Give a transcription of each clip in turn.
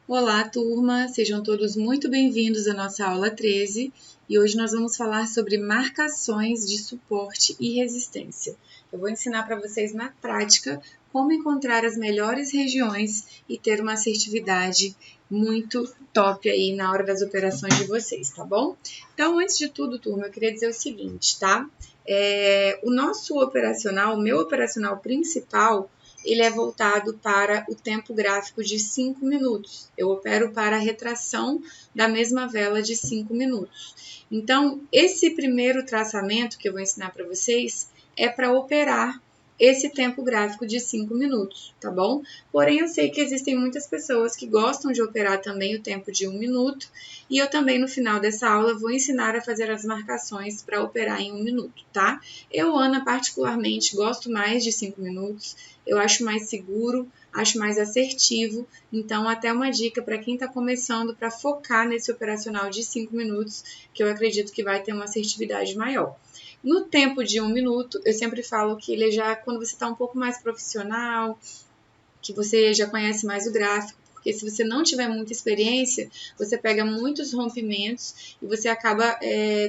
Olá, turma! Sejam todos muito bem-vindos à nossa aula 13 e hoje nós vamos falar sobre marcações de suporte e resistência. Eu vou ensinar para vocês na prática como encontrar as melhores regiões e ter uma assertividade muito top aí na hora das operações de vocês, tá bom? Então, antes de tudo, turma, eu queria dizer o seguinte, tá? O nosso operacional, o meu operacional principal, ele é voltado para o tempo gráfico de 5 minutos. Eu opero para a retração da mesma vela de 5 minutos. Então, esse primeiro traçamento que eu vou ensinar para vocês é para operar esse tempo gráfico de 5 minutos, tá bom? Porém, eu sei que existem muitas pessoas que gostam de operar também o tempo de 1 minuto e eu também, no final dessa aula, vou ensinar a fazer as marcações para operar em 1 minuto, tá? Eu, Ana, particularmente, gosto mais de 5 minutos, eu acho mais seguro, acho mais assertivo, então até uma dica para quem está começando para focar nesse operacional de 5 minutos, que eu acredito que vai ter uma assertividade maior. No tempo de 1 minuto, eu sempre falo que ele já, quando você está um pouco mais profissional, que você já conhece mais o gráfico, porque se você não tiver muita experiência, você pega muitos rompimentos e você acaba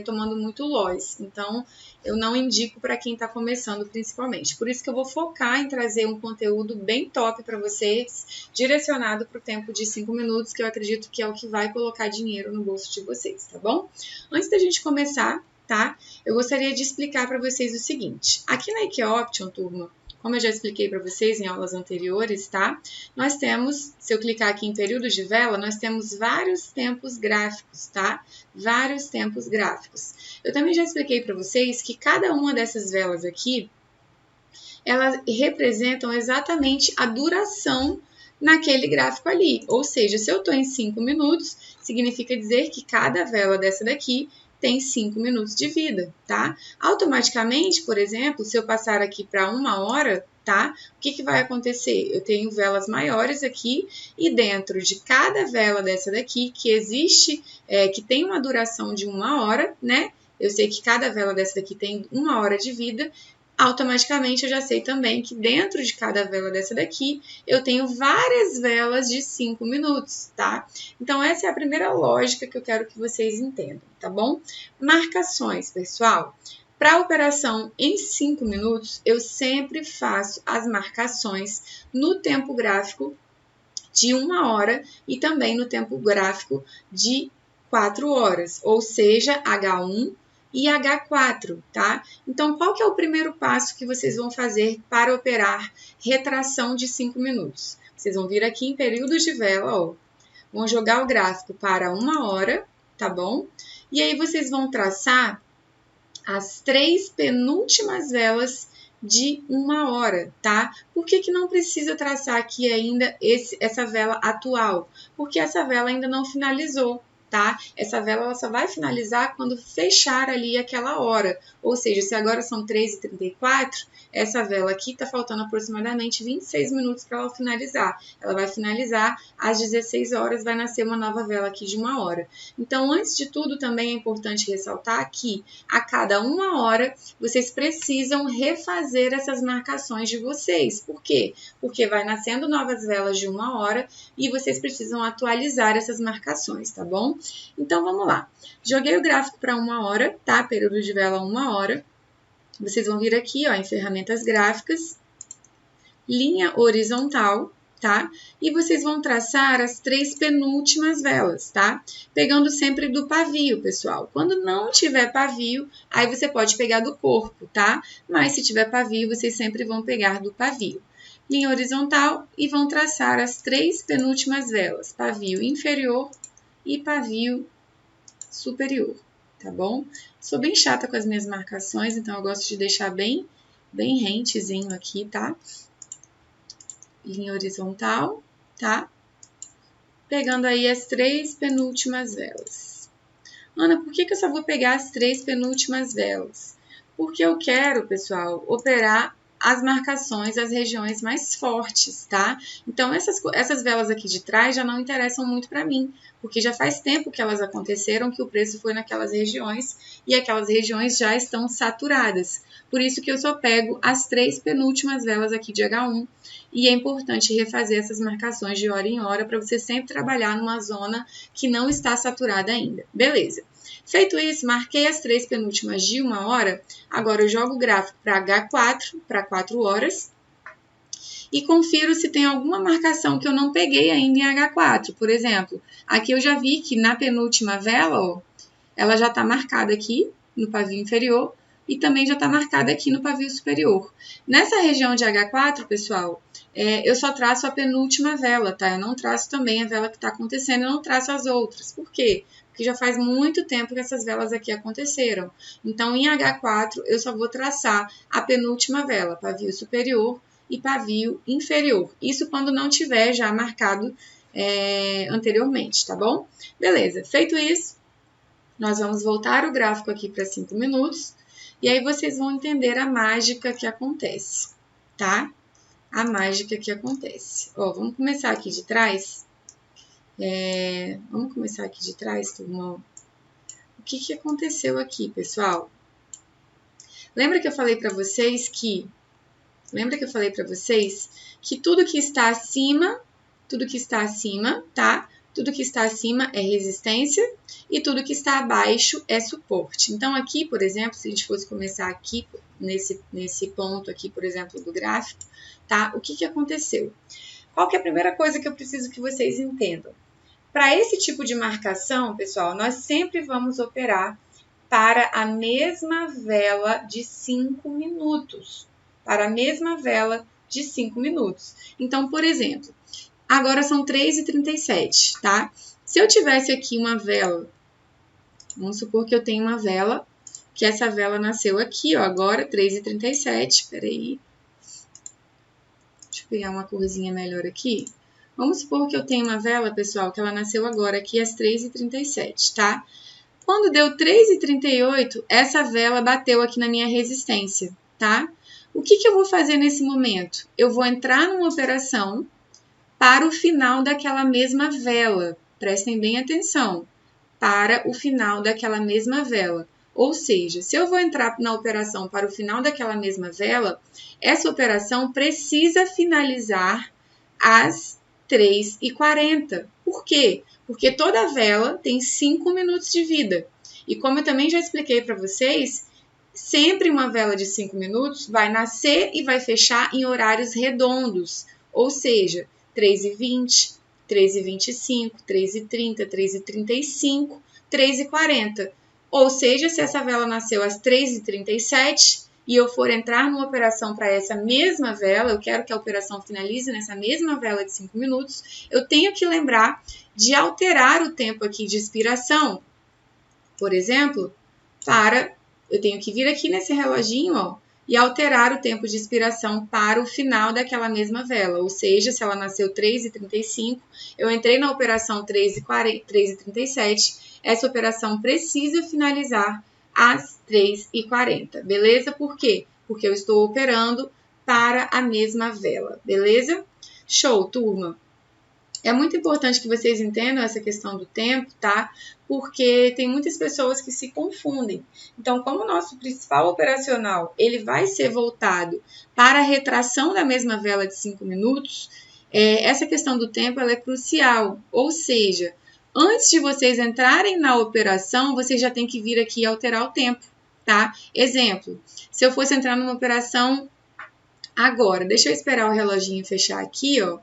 tomando muito loss. Então, eu não indico para quem está começando principalmente. Por isso que eu vou focar em trazer um conteúdo bem top para vocês, direcionado para o tempo de 5 minutos, que eu acredito que é o que vai colocar dinheiro no bolso de vocês, tá bom? Antes da gente começar, tá? Eu gostaria de explicar para vocês o seguinte. Aqui na Equioption, turma, como eu já expliquei para vocês em aulas anteriores, tá? Nós temos, se eu clicar aqui em período de vela, nós temos vários tempos gráficos, tá? Vários tempos gráficos. Eu também já expliquei para vocês que cada uma dessas velas aqui, elas representam exatamente a duração naquele gráfico ali. Ou seja, se eu estou em 5 minutos, significa dizer que cada vela dessa daqui tem 5 minutos de vida, tá? Automaticamente, por exemplo, se eu passar aqui para 1 hora, tá? O que vai acontecer? Eu tenho velas maiores aqui e dentro de cada vela dessa daqui, que existe, que tem uma duração de 1 hora, né? Eu sei que cada vela dessa daqui tem 1 hora de vida, automaticamente eu já sei também que dentro de cada vela dessa daqui, eu tenho várias velas de 5 minutos, tá? Então, essa é a primeira lógica que eu quero que vocês entendam, tá bom? Marcações, pessoal. Para a operação em 5 minutos, eu sempre faço as marcações no tempo gráfico de 1 hora e também no tempo gráfico de 4 horas, ou seja, H1 e H4, tá? Então, qual que é o primeiro passo que vocês vão fazer para operar retração de 5 minutos? Vocês vão vir aqui em períodos de vela, ó, vão jogar o gráfico para 1 hora, tá bom? E aí vocês vão traçar as 3 penúltimas velas de 1 hora, tá? Por que não precisa traçar aqui ainda essa vela atual? Porque essa vela ainda não finalizou, tá? Essa vela ela só vai finalizar quando fechar ali aquela hora. Ou seja, se agora são 3h34, essa vela aqui tá faltando aproximadamente 26 minutos para ela finalizar. Ela vai finalizar às 16 horas, vai nascer uma nova vela aqui de 1 hora. Então, antes de tudo, também é importante ressaltar que a cada 1 hora vocês precisam refazer essas marcações de vocês. Por quê? Porque vai nascendo novas velas de 1 hora e vocês precisam atualizar essas marcações, tá bom? Então, vamos lá. Joguei o gráfico para 1 hora, tá? Período de vela 1 hora. Vocês vão vir aqui, ó, em ferramentas gráficas, linha horizontal, tá? E vocês vão traçar as 3 penúltimas velas, tá? Pegando sempre do pavio, pessoal. Quando não tiver pavio, aí você pode pegar do corpo, tá? Mas se tiver pavio, vocês sempre vão pegar do pavio. Linha horizontal e vão traçar as 3 penúltimas velas, pavio inferior e pavio superior, tá bom? Sou bem chata com as minhas marcações, então eu gosto de deixar bem rentezinho aqui, tá? Linha horizontal, tá? Pegando aí as 3 penúltimas velas. Ana, por que eu só vou pegar as 3 penúltimas velas? Porque eu quero, pessoal, operar as marcações, as regiões mais fortes, tá? Então, essas velas aqui de trás já não interessam muito para mim, porque já faz tempo que elas aconteceram, que o preço foi naquelas regiões, e aquelas regiões já estão saturadas. Por isso que eu só pego as 3 penúltimas velas aqui de H1, e é importante refazer essas marcações de hora em hora, para você sempre trabalhar numa zona que não está saturada ainda. Beleza. Feito isso, marquei as 3 penúltimas de 1 hora, agora eu jogo o gráfico para H4, para 4 horas, e confiro se tem alguma marcação que eu não peguei ainda em H4. Por exemplo, aqui eu já vi que na penúltima vela, ó, ela já está marcada aqui no pavio inferior e também já está marcada aqui no pavio superior. Nessa região de H4, pessoal, eu só traço a penúltima vela, tá? Eu não traço também a vela que está acontecendo, eu não traço as outras. Por quê? Porque já faz muito tempo que essas velas aqui aconteceram. Então, em H4, eu só vou traçar a penúltima vela, pavio superior e pavio inferior. Isso quando não tiver já marcado anteriormente, tá bom? Beleza, feito isso, nós vamos voltar o gráfico aqui para 5 minutos e aí vocês vão entender a mágica que acontece, tá? A mágica que acontece. Ó, vamos começar aqui de trás. Vamos começar aqui de trás, turma. O que aconteceu aqui, pessoal? Lembra que eu falei para vocês que tudo que está acima, tá? Tudo que está acima é resistência e tudo que está abaixo é suporte. Então, aqui, por exemplo, se a gente fosse começar aqui, nesse ponto aqui, por exemplo, do gráfico, tá? O que aconteceu? Qual que é a primeira coisa que eu preciso que vocês entendam? Para esse tipo de marcação, pessoal, nós sempre vamos operar para a mesma vela de 5 minutos. Para a mesma vela de 5 minutos. Então, por exemplo, agora são 3h37, tá? Se eu tivesse aqui uma vela, vamos supor que eu tenho uma vela, que essa vela nasceu aqui, ó, agora 3h37, peraí. Deixa eu pegar uma corzinha melhor aqui. Vamos supor que eu tenho uma vela, pessoal, que ela nasceu agora aqui às 3h37, tá? Quando deu 3h38, essa vela bateu aqui na minha resistência, tá? O que eu vou fazer nesse momento? Eu vou entrar numa operação para o final daquela mesma vela. Prestem bem atenção. Para o final daquela mesma vela. Ou seja, se eu vou entrar na operação para o final daquela mesma vela, essa operação precisa finalizar às 3h40. Por quê? Porque toda vela tem 5 minutos de vida. E como eu também já expliquei para vocês, sempre uma vela de 5 minutos vai nascer e vai fechar em horários redondos. Ou seja, 3h20, 3h25, 3h30, 3h35, 3h40. Ou seja, se essa vela nasceu às 3h37 e eu for entrar numa operação para essa mesma vela, eu quero que a operação finalize nessa mesma vela de 5 minutos, eu tenho que lembrar de alterar o tempo aqui de expiração. Por exemplo, eu tenho que vir aqui nesse reloginho, ó, e alterar o tempo de expiração para o final daquela mesma vela. Ou seja, se ela nasceu 3h35, eu entrei na operação 3h37, essa operação precisa finalizar às 3h40, beleza? Por quê? Porque eu estou operando para a mesma vela, beleza? Show, turma! É muito importante que vocês entendam essa questão do tempo, tá? Porque tem muitas pessoas que se confundem. Então, como o nosso principal operacional, ele vai ser voltado para a retração da mesma vela de 5 minutos, essa questão do tempo ela é crucial. Ou seja, antes de vocês entrarem na operação, vocês já têm que vir aqui e alterar o tempo, tá? Exemplo, se eu fosse entrar numa operação agora, deixa eu esperar o reloginho fechar aqui, ó.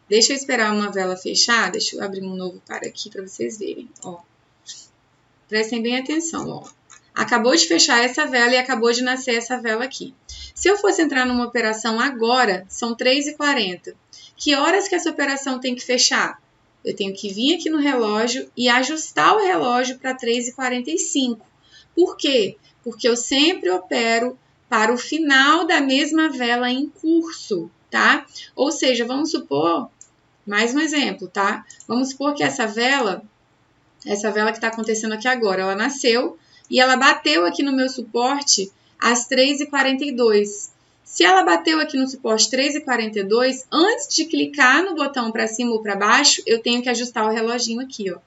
Deixa eu esperar uma vela fechar, deixa eu abrir um novo par aqui para vocês verem, ó. Prestem bem atenção, ó. Acabou de fechar essa vela e acabou de nascer essa vela aqui. Se eu fosse entrar numa operação agora, são 3h40. Que horas que essa operação tem que fechar? Eu tenho que vir aqui no relógio e ajustar o relógio para 3h45. Por quê? Porque eu sempre opero para o final da mesma vela em curso, tá? Ou seja, vamos supor, mais um exemplo, tá? Vamos supor que essa vela que está acontecendo aqui agora, ela nasceu e ela bateu aqui no meu suporte às 3h42. Se ela bateu aqui no suporte 3,42, antes de clicar no botão para cima ou para baixo, eu tenho que ajustar o reloginho aqui, ó.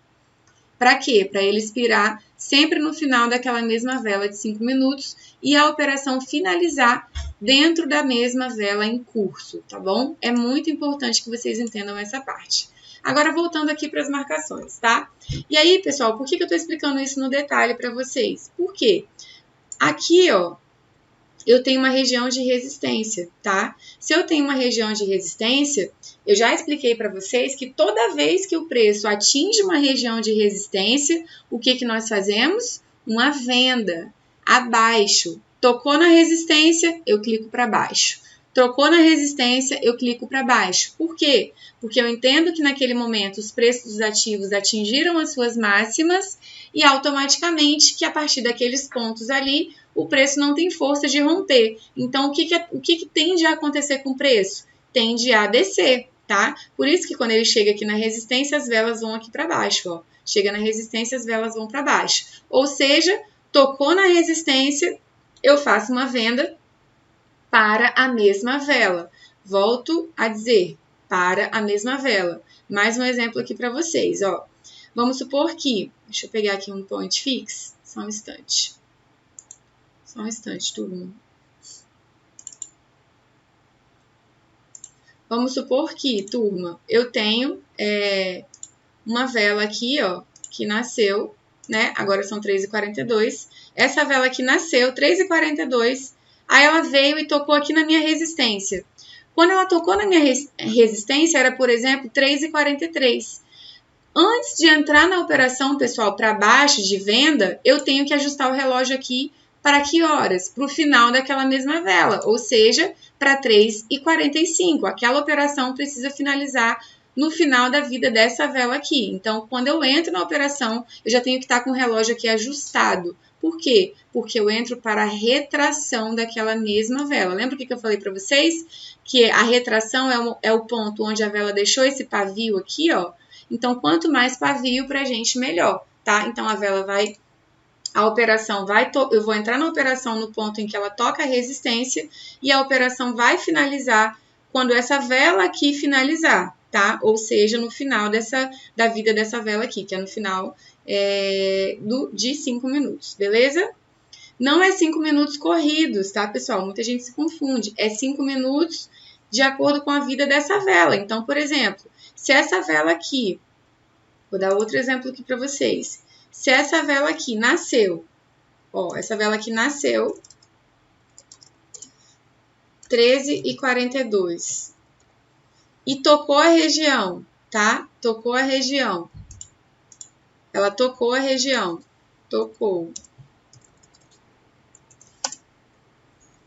Para quê? Para ele expirar sempre no final daquela mesma vela de 5 minutos e a operação finalizar dentro da mesma vela em curso, tá bom? É muito importante que vocês entendam essa parte. Agora, voltando aqui para as marcações, tá? E aí, pessoal, por que eu estou explicando isso no detalhe para vocês? Por quê? Aqui, ó, eu tenho uma região de resistência, tá? Se eu tenho uma região de resistência, eu já expliquei para vocês que toda vez que o preço atinge uma região de resistência, o que nós fazemos? Uma venda abaixo. Tocou na resistência, eu clico para baixo. Trocou na resistência, eu clico para baixo. Por quê? Porque eu entendo que naquele momento os preços dos ativos atingiram as suas máximas e automaticamente que a partir daqueles pontos ali, o preço não tem força de romper. Então, o que tende a acontecer com o preço? Tende a descer, tá? Por isso que quando ele chega aqui na resistência, as velas vão aqui para baixo, ó. Chega na resistência, as velas vão para baixo. Ou seja, tocou na resistência, eu faço uma venda para a mesma vela. Volto a dizer, para a mesma vela. Mais um exemplo aqui para vocês, ó. Vamos supor que, deixa eu pegar aqui um point fix, só um instante. Só um instante, turma. Vamos supor que, turma, eu tenho uma vela aqui, ó, que nasceu, né? Agora são 3h42. Essa vela aqui nasceu, 3h42. Aí ela veio e tocou aqui na minha resistência. Quando ela tocou na minha resistência, era, por exemplo, 3h43. Antes de entrar na operação, pessoal, para baixo de venda, eu tenho que ajustar o relógio aqui para que horas? Para o final daquela mesma vela, ou seja, para 3h45. Aquela operação precisa finalizar no final da vida dessa vela aqui. Então, quando eu entro na operação, eu já tenho que estar com o relógio aqui ajustado. Por quê? Porque eu entro para a retração daquela mesma vela. Lembra o que eu falei para vocês? Que a retração é o ponto onde a vela deixou esse pavio aqui, ó. Então, quanto mais pavio para a gente, melhor, tá? Então, a operação vai, eu vou entrar na operação no ponto em que ela toca a resistência e a operação vai finalizar quando essa vela aqui finalizar, tá? Ou seja, no final da vida dessa vela aqui, que é no final de 5 minutos, beleza? Não é 5 minutos corridos, tá, pessoal? Muita gente se confunde. É 5 minutos de acordo com a vida dessa vela. Então, por exemplo, se essa vela aqui, vou dar outro exemplo aqui para vocês. Se essa vela aqui nasceu, ó, essa vela aqui nasceu 13h42 e tocou a região, tá? Tocou a região. Ela tocou a região. Tocou.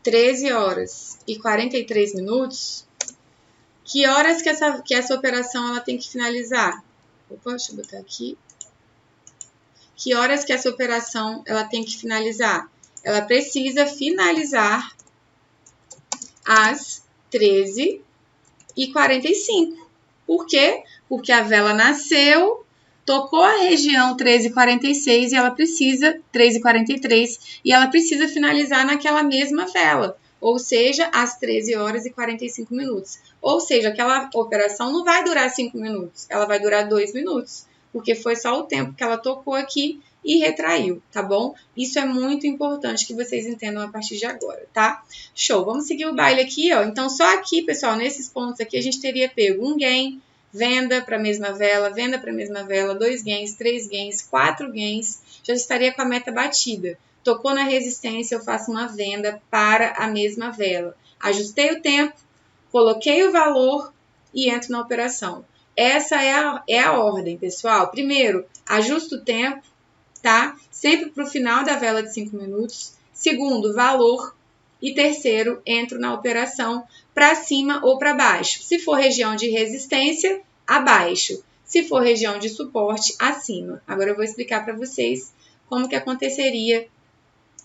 13h43. Que horas que essa operação ela tem que finalizar? Opa, deixa eu botar aqui. Que horas que essa operação ela tem que finalizar? Ela precisa finalizar às 13h45. Por quê? Porque a vela nasceu, tocou a região 13h46 e ela precisa, 13h43, e ela precisa finalizar naquela mesma vela. Ou seja, às 13h45. Ou seja, aquela operação não vai durar 5 minutos, ela vai durar 2 minutos. Porque foi só o tempo que ela tocou aqui e retraiu, tá bom? Isso é muito importante que vocês entendam a partir de agora, tá? Show! Vamos seguir o baile aqui, ó. Então, só aqui, pessoal, nesses pontos aqui, a gente teria pego um gain, venda para a mesma vela, venda para a mesma vela, 2 gains, 3 gains, 4 gains, já estaria com a meta batida. Tocou na resistência, eu faço uma venda para a mesma vela. Ajustei o tempo, coloquei o valor e entro na operação. Essa é a ordem, pessoal. Primeiro, ajusto o tempo, tá? Sempre para o final da vela de 5 minutos. Segundo, valor. E terceiro, entro na operação para cima ou para baixo. Se for região de resistência, abaixo. Se for região de suporte, acima. Agora eu vou explicar para vocês como que aconteceria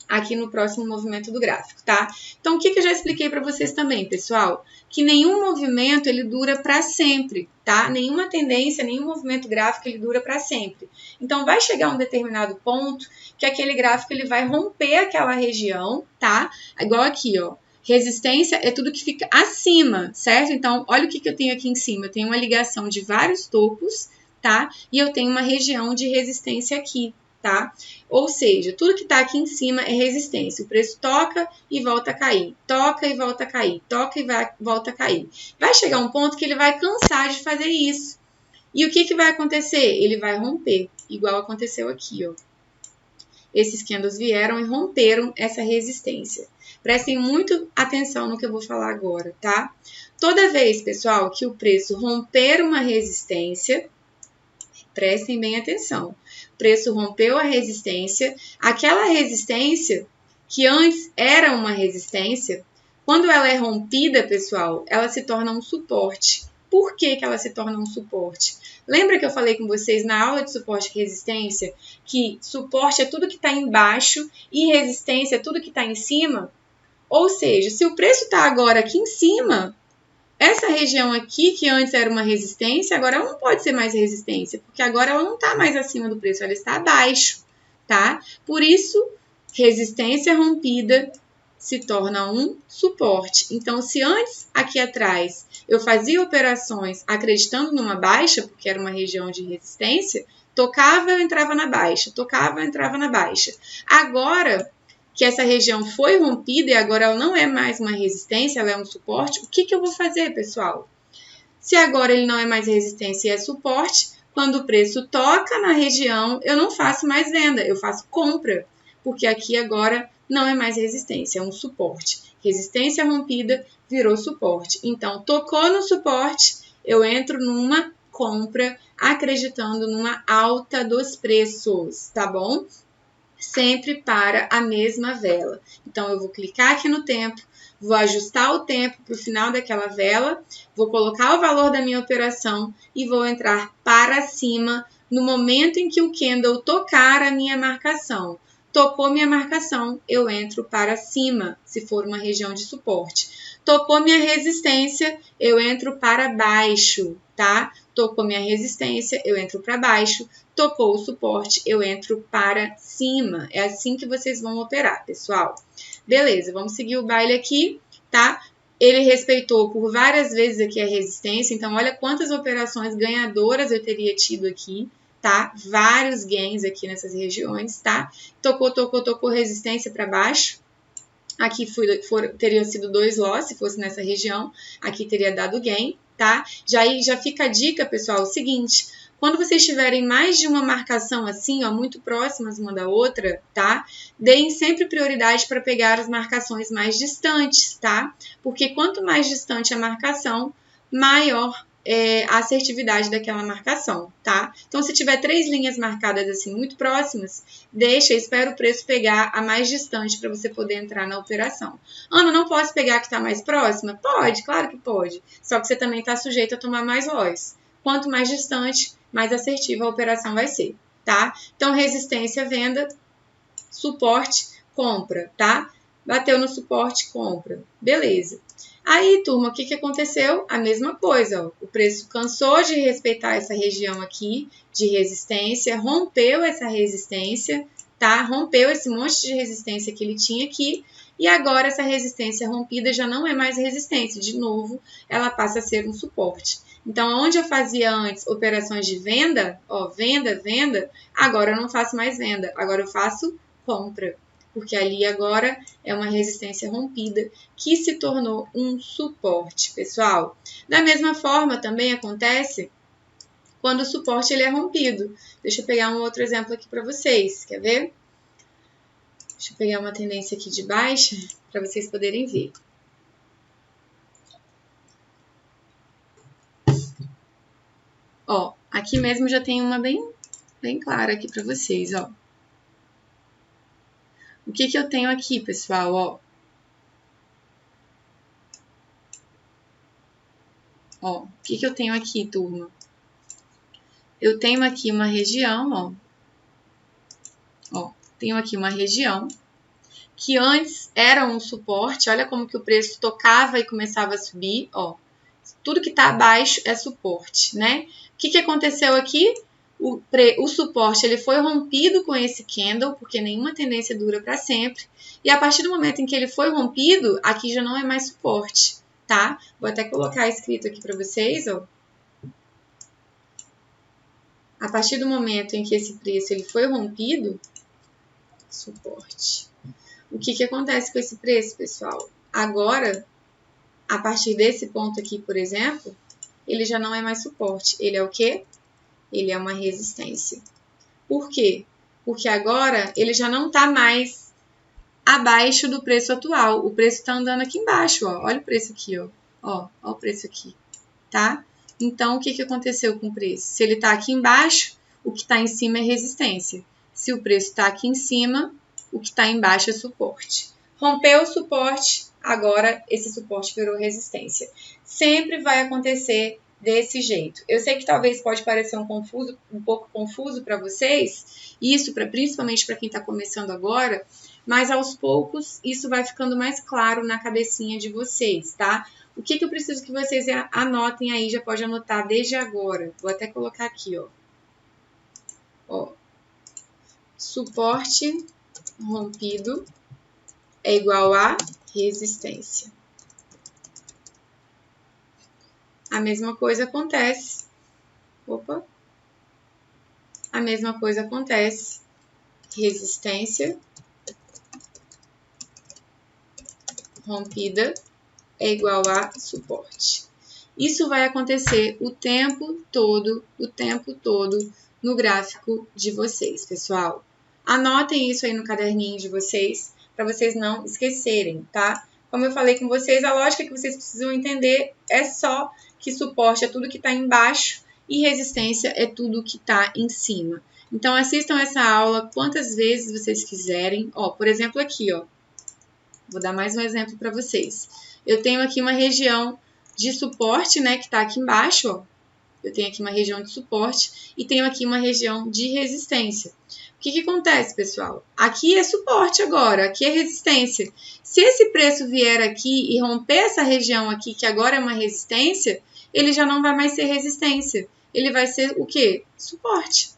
aqui no próximo movimento do gráfico, tá? Então, o que eu já expliquei para vocês também, pessoal? Que nenhum movimento, ele dura para sempre, tá? Nenhuma tendência, nenhum movimento gráfico, ele dura para sempre. Então, vai chegar um determinado ponto que aquele gráfico, ele vai romper aquela região, tá? Igual aqui, ó. Resistência é tudo que fica acima, certo? Então, olha o que eu tenho aqui em cima. Eu tenho uma ligação de vários topos, tá? E eu tenho uma região de resistência aqui, tá? Ou seja, tudo que está aqui em cima é resistência. O preço toca e volta a cair, toca e volta a cair, toca e volta a cair. Vai chegar um ponto que ele vai cansar de fazer isso. E o que vai acontecer? Ele vai romper, igual aconteceu aqui, ó. Esses candles vieram e romperam essa resistência. Prestem muito atenção no que eu vou falar agora, tá? Toda vez, pessoal, que o preço romper uma resistência, prestem bem atenção. O preço rompeu a resistência, aquela resistência que antes era uma resistência, quando ela é rompida, pessoal, ela se torna um suporte. Por que ela se torna um suporte? Lembra que eu falei com vocês na aula de suporte e resistência que suporte é tudo que está embaixo e resistência é tudo que está em cima? Ou seja, se o preço está agora aqui em cima, essa região aqui, que antes era uma resistência, agora ela não pode ser mais resistência, porque agora ela não está mais acima do preço, ela está abaixo, tá? Por isso, resistência rompida se torna um suporte. Então, se antes, aqui atrás, eu fazia operações acreditando numa baixa, porque era uma região de resistência, tocava, eu entrava na baixa, tocava, eu entrava na baixa. Agora que essa região foi rompida e agora ela não é mais uma resistência, ela é um suporte, o que eu vou fazer, pessoal? Se agora ele não é mais resistência e é suporte, quando o preço toca na região, eu não faço mais venda, eu faço compra, porque aqui agora não é mais resistência, é um suporte. Resistência rompida virou suporte. Então, tocou no suporte, eu entro numa compra acreditando numa alta dos preços, tá bom? Sempre para a mesma vela. Então, eu vou clicar aqui no tempo, vou ajustar o tempo para o final daquela vela, vou colocar o valor da minha operação e vou entrar para cima no momento em que o candle tocar a minha marcação. Tocou minha marcação, eu entro para cima, se for uma região de suporte. Tocou minha resistência, eu entro para baixo, tá? Tocou minha resistência, eu entro para baixo. Tocou o suporte, eu entro para cima. É assim que vocês vão operar, pessoal. Beleza, vamos seguir o baile aqui, tá? Ele respeitou por várias vezes aqui a resistência, então olha quantas operações ganhadoras eu teria tido aqui, tá? Vários gains aqui nessas regiões, tá? Tocou resistência para baixo. Aqui teria sido 2 loss, se fosse nessa região. Aqui teria dado gain, tá? Já fica a dica, pessoal, o seguinte: quando vocês tiverem mais de uma marcação assim, ó, muito próximas uma da outra, tá? Deem sempre prioridade para pegar as marcações mais distantes, tá? Porque quanto mais distante a marcação, maior a assertividade daquela marcação, tá? Então, se tiver 3 linhas marcadas assim muito próximas, espera o preço pegar a mais distante para você poder entrar na operação. Ana, não posso pegar a que está mais próxima? Pode, claro que pode. Só que você também está sujeito a tomar mais loss. Quanto mais distante, mais assertiva a operação vai ser, tá? Então, resistência, venda, suporte, compra, tá? Bateu no suporte, compra. Beleza. Aí, turma, o que aconteceu? A mesma coisa, ó. O preço cansou de respeitar essa região aqui de resistência, rompeu essa resistência, tá? Rompeu esse monte de resistência que ele tinha aqui, e agora essa resistência rompida já não é mais resistência. De novo, ela passa a ser um suporte. Então, onde eu fazia antes operações de venda, ó, venda, agora eu não faço mais venda, agora eu faço compra. Porque ali agora é uma resistência rompida que se tornou um suporte, pessoal. Da mesma forma, também acontece quando o suporte ele é rompido. Deixa eu pegar um outro exemplo aqui para vocês, quer ver? Deixa eu pegar uma tendência aqui de baixa para vocês poderem ver. Ó, aqui mesmo já tem uma bem clara aqui para vocês, ó. O que eu tenho aqui, pessoal, ó? Ó, o que eu tenho aqui, turma? Eu tenho aqui uma região, ó. Ó, tenho aqui uma região que antes era um suporte. Olha como que o preço tocava e começava a subir, ó. Tudo que tá abaixo é suporte, né? O que aconteceu aqui? o suporte ele foi rompido com esse candle, porque nenhuma tendência dura para sempre. E a partir do momento em que ele foi rompido, aqui já não é mais suporte, tá? Vou até colocar escrito aqui para vocês, ó. A partir do momento em que esse preço ele foi rompido, suporte. O que acontece com esse preço, pessoal? Agora, a partir desse ponto aqui, por exemplo, ele já não é mais suporte. Ele é o quê? Ele é uma resistência. Por quê? Porque agora ele já não está mais abaixo do preço atual. O preço está andando aqui embaixo, ó. Olha o preço aqui, ó. Ó o preço aqui, tá? Então, o que aconteceu com o preço? Se ele está aqui embaixo, o que está em cima é resistência. Se o preço está aqui em cima, o que está embaixo é suporte. Rompeu o suporte, agora esse suporte virou resistência. Sempre vai acontecer desse jeito. Eu sei que talvez pode parecer um pouco confuso para vocês, isso principalmente para quem está começando agora, mas aos poucos isso vai ficando mais claro na cabecinha de vocês, tá? O que eu preciso que vocês anotem aí, já pode anotar desde agora. Vou até colocar aqui, ó. Ó. Suporte rompido é igual a resistência. A mesma coisa acontece. Opa. A mesma coisa acontece. Resistência rompida é igual a suporte. Isso vai acontecer o tempo todo no gráfico de vocês, pessoal. Anotem isso aí no caderninho de vocês, para vocês não esquecerem, tá? Como eu falei com vocês, a lógica que vocês precisam entender é só que suporte é tudo que está embaixo e resistência é tudo que está em cima. Então, assistam essa aula quantas vezes vocês quiserem. Ó, por exemplo, aqui, ó. Vou dar mais um exemplo para vocês. Eu tenho aqui uma região de suporte, né, que está aqui embaixo, ó. Eu tenho aqui uma região de suporte e tenho aqui uma região de resistência. O que acontece, pessoal? Aqui é suporte agora, aqui é resistência. Se esse preço vier aqui e romper essa região aqui, que agora é uma resistência, ele já não vai mais ser resistência. Ele vai ser o quê? Suporte,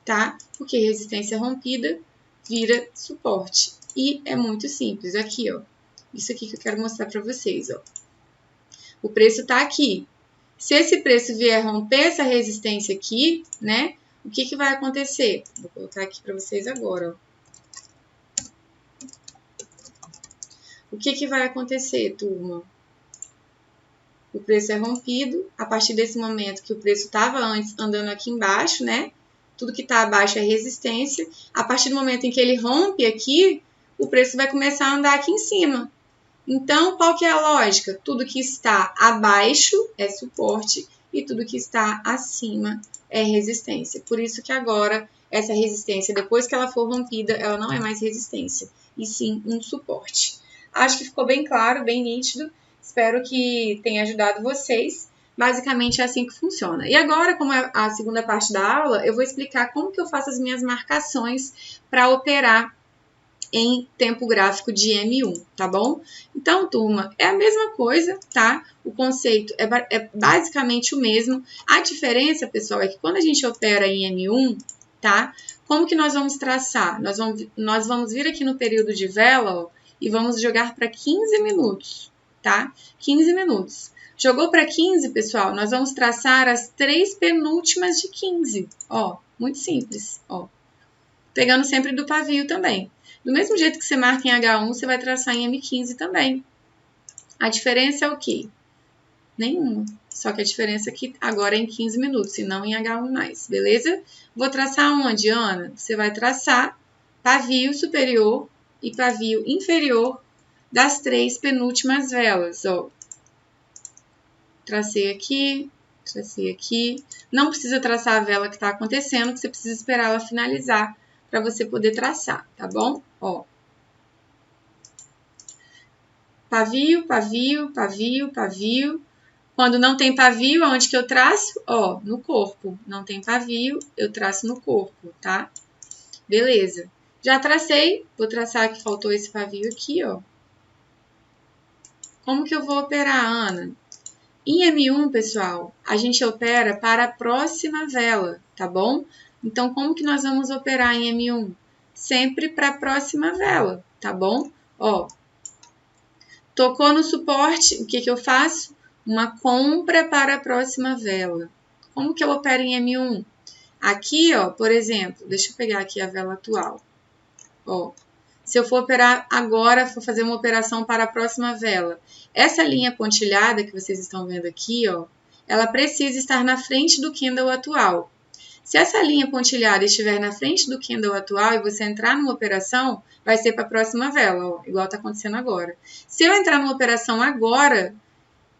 tá? Porque resistência rompida vira suporte. E é muito simples. Aqui, ó. Isso aqui que eu quero mostrar para vocês, ó. O preço tá aqui. Se esse preço vier romper essa resistência aqui, né? O que vai acontecer? Vou colocar aqui para vocês agora, ó. O que vai acontecer, turma? O preço é rompido. A partir desse momento que o preço estava antes andando aqui embaixo, né? Tudo que está abaixo é resistência. A partir do momento em que ele rompe aqui, o preço vai começar a andar aqui em cima. Então, qual que é a lógica? Tudo que está abaixo é suporte e tudo que está acima é resistência. Por isso que agora, essa resistência, depois que ela for rompida, ela não é mais resistência, e sim um suporte. Acho que ficou bem claro, bem nítido. Espero que tenha ajudado vocês. Basicamente é assim que funciona. E agora, como é a segunda parte da aula, eu vou explicar como que eu faço as minhas marcações para operar em tempo gráfico de M1, tá bom? Então, turma, é a mesma coisa, tá? O conceito é basicamente o mesmo. A diferença, pessoal, é que quando a gente opera em M1, tá? Como que nós vamos traçar? Nós vamos vir aqui no período de vela, ó, e vamos jogar para 15 minutos, tá? 15 minutos. Jogou para 15, pessoal, nós vamos traçar as 3 penúltimas de 15, ó, muito simples, ó. Pegando sempre do pavio também. Do mesmo jeito que você marca em H1, você vai traçar em M15 também. A diferença é o quê? Nenhuma. Só que a diferença é que agora é em 15 minutos e não em H1 mais, beleza? Vou traçar onde, Ana? Você vai traçar pavio superior e pavio inferior das 3 penúltimas velas, ó. Tracei aqui, tracei aqui. Não precisa traçar a vela que está acontecendo, que você precisa esperar ela finalizar para você poder traçar, tá bom? Ó. Pavio, pavio, pavio, pavio. Quando não tem pavio, aonde que eu traço? Ó, no corpo. Não tem pavio, eu traço no corpo, tá? Beleza. Já tracei. Vou traçar que faltou esse pavio aqui, ó. Como que eu vou operar, Ana? Em M1, pessoal, a gente opera para a próxima vela, tá bom? Então, como que nós vamos operar em M1? Sempre para a próxima vela, tá bom? Ó, tocou no suporte, o que eu faço? Uma compra para a próxima vela. Como que eu opero em M1? Aqui, ó, por exemplo, deixa eu pegar aqui a vela atual. Ó, se eu for operar agora, for fazer uma operação para a próxima vela, essa linha pontilhada que vocês estão vendo aqui, ó, ela precisa estar na frente do candle atual. Se essa linha pontilhada estiver na frente do candle atual e você entrar numa operação, vai ser para a próxima vela, ó, igual está acontecendo agora. Se eu entrar numa operação agora,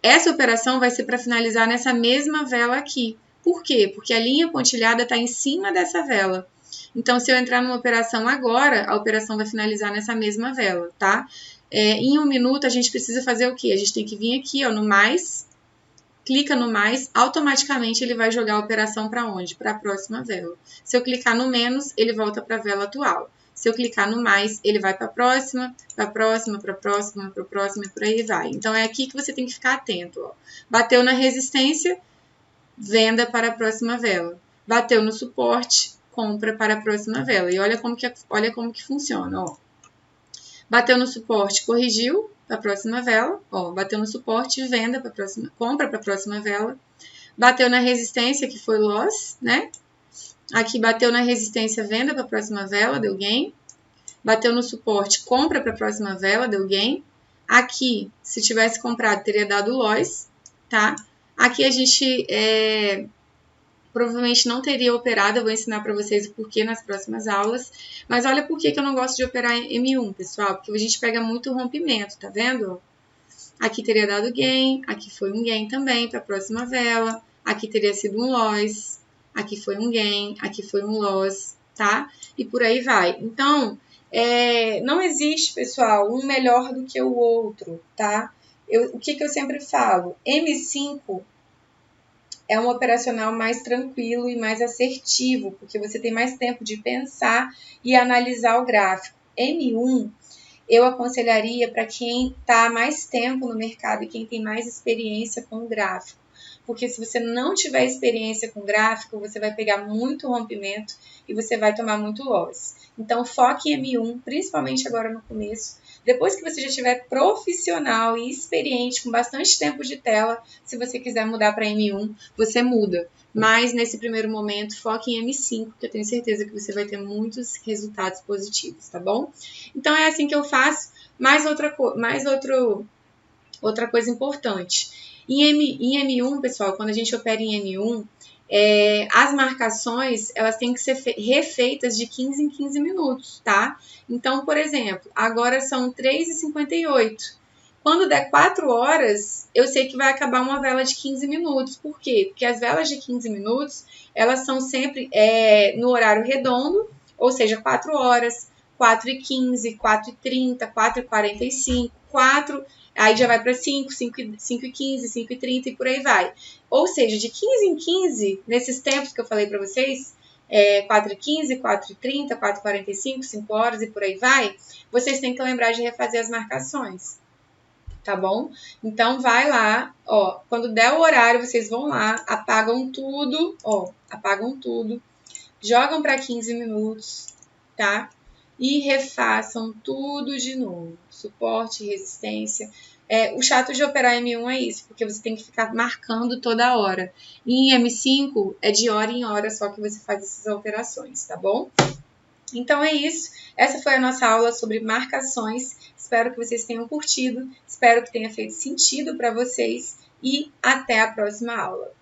essa operação vai ser para finalizar nessa mesma vela aqui. Por quê? Porque a linha pontilhada está em cima dessa vela. Então, se eu entrar numa operação agora, a operação vai finalizar nessa mesma vela, tá? Em 1 minuto, a gente precisa fazer o quê? A gente tem que vir aqui, ó, no mais, clica no mais, automaticamente ele vai jogar a operação para onde? Para a próxima vela. Se eu clicar no menos, ele volta para a vela atual. Se eu clicar no mais, ele vai para a próxima, para a próxima, para a próxima, para a próxima e por aí vai. Então, é aqui que você tem que ficar atento, ó. Bateu na resistência, venda para a próxima vela. Bateu no suporte, compra para a próxima vela. E olha como que funciona, ó. Bateu no suporte, corrigiu para a próxima vela, ó, bateu no suporte, venda para a próxima, compra para a próxima vela. Bateu na resistência, que foi loss, né? Aqui bateu na resistência, venda para a próxima vela, deu gain. Bateu no suporte, compra para a próxima vela, deu gain. Aqui, se tivesse comprado, teria dado loss, tá? Aqui a gente provavelmente não teria operado, eu vou ensinar para vocês o porquê nas próximas aulas. Mas olha por que eu não gosto de operar em M1, pessoal, porque a gente pega muito rompimento, tá vendo? Aqui teria dado gain, aqui foi um gain também para a próxima vela, aqui teria sido um loss, aqui foi um gain, aqui foi um loss, tá? E por aí vai. Então, não existe, pessoal, um melhor do que o outro, tá? O que eu sempre falo? M5 é um operacional mais tranquilo e mais assertivo, porque você tem mais tempo de pensar e analisar o gráfico. M1, eu aconselharia para quem está mais tempo no mercado e quem tem mais experiência com o gráfico. Porque se você não tiver experiência com gráfico, você vai pegar muito rompimento e você vai tomar muito loss. Então, foque em M1, principalmente agora no começo. Depois que você já estiver profissional e experiente, com bastante tempo de tela, se você quiser mudar para M1, você muda. Mas, nesse primeiro momento, foque em M5, que eu tenho certeza que você vai ter muitos resultados positivos, tá bom? Então, é assim que eu faço. Outra coisa importante. Em M1, pessoal, quando a gente opera em M1, as marcações, elas têm que ser refeitas de 15 em 15 minutos, tá? Então, por exemplo, agora são 3h58. Quando der 4 horas, eu sei que vai acabar uma vela de 15 minutos. Por quê? Porque as velas de 15 minutos, elas são sempre no horário redondo, ou seja, 4 horas, 4h15, 4h30, 4h45, 4... Aí já vai para 5, 5h15, 5h30 e por aí vai. Ou seja, de 15 em 15, nesses tempos que eu falei para vocês, 4h15, 4h30, 4h45, 5 horas e por aí vai, vocês têm que lembrar de refazer as marcações, tá bom? Então, vai lá, ó, quando der o horário, vocês vão lá, apagam tudo, jogam para 15 minutos, tá? E refaçam tudo de novo. Suporte, resistência. O chato de operar M1 é isso, porque você tem que ficar marcando toda hora. E em M5 é de hora em hora só que você faz essas alterações, tá bom? Então é isso. Essa foi a nossa aula sobre marcações. Espero que vocês tenham curtido. Espero que tenha feito sentido para vocês. E até a próxima aula.